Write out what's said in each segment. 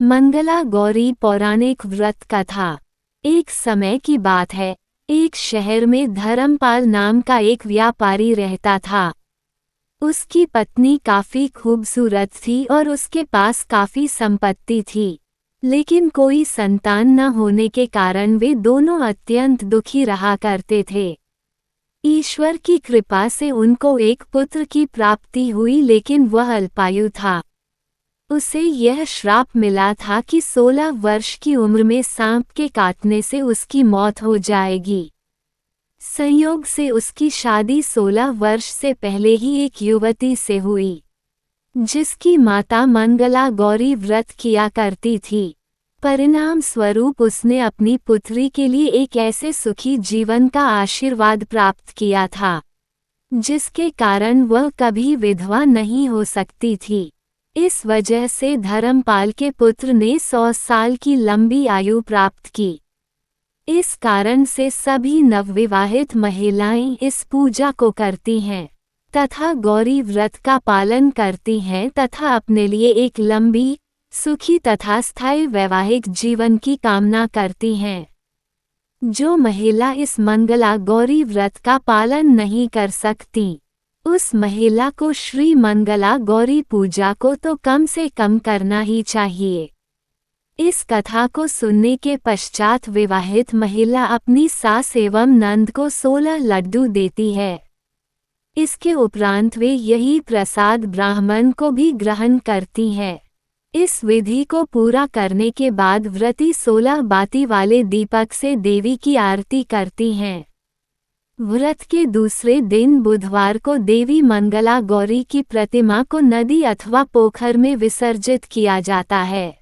मंगला गौरी पौराणिक व्रत कथा। एक समय की बात है, एक शहर में धर्मपाल नाम का एक व्यापारी रहता था। उसकी पत्नी काफी खूबसूरत थी और उसके पास काफी संपत्ति थी, लेकिन कोई संतान न होने के कारण वे दोनों अत्यंत दुखी रहा करते थे। ईश्वर की कृपा से उनको एक पुत्र की प्राप्ति हुई, लेकिन वह अल्पायु था। उसे यह श्राप मिला था कि 16 वर्ष की उम्र में सांप के काटने से उसकी मौत हो जाएगी। संयोग से उसकी शादी 16 वर्ष से पहले ही एक युवती से हुई, जिसकी माता मंगला गौरी व्रत किया करती थी। परिणाम स्वरूप उसने अपनी पुत्री के लिए एक ऐसे सुखी जीवन का आशीर्वाद प्राप्त किया था, जिसके कारण वह कभी विधवा नहीं हो सकती थी। इस वजह से धर्मपाल के पुत्र ने 100 साल की लंबी आयु प्राप्त की। इस कारण से सभी नवविवाहित महिलाएं इस पूजा को करती हैं तथा गौरी व्रत का पालन करती हैं तथा अपने लिए एक लंबी, सुखी तथा स्थायी वैवाहिक जीवन की कामना करती हैं। जो महिला इस मंगला गौरी व्रत का पालन नहीं कर सकती, उस महिला को श्री मंगला गौरी पूजा को तो कम से कम करना ही चाहिए। इस कथा को सुनने के पश्चात विवाहित महिला अपनी सास एवं नंद को 16 लड्डू देती है। इसके उपरांत वे यही प्रसाद ब्राह्मण को भी ग्रहण करती है। इस विधि को पूरा करने के बाद व्रती 16 बाती वाले दीपक से देवी की आरती करती हैं। व्रत के दूसरे दिन बुधवार को देवी मंगला गौरी की प्रतिमा को नदी अथवा पोखर में विसर्जित किया जाता है।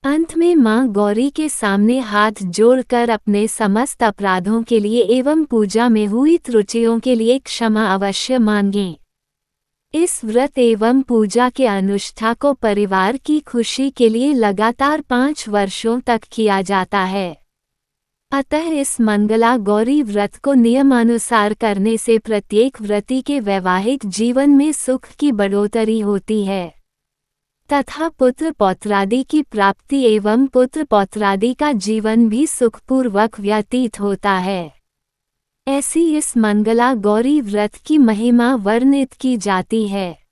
अंत में मां गौरी के सामने हाथ जोड़कर अपने समस्त अपराधों के लिए एवं पूजा में हुई त्रुटियों के लिए क्षमा अवश्य मांगें। इस व्रत एवं पूजा के अनुष्ठान को परिवार की खुशी के लिए लगातार 5 वर्षों तक किया जाता है। अतः इस मंगला गौरी व्रत को नियमानुसार करने से प्रत्येक व्रती के वैवाहिक जीवन में सुख की बढ़ोतरी होती है तथा पुत्र पौत्रादि की प्राप्ति एवं पुत्र पौत्रादि का जीवन भी सुखपूर्वक व्यतीत होता है। ऐसी इस मंगला गौरी व्रत की महिमा वर्णित की जाती है।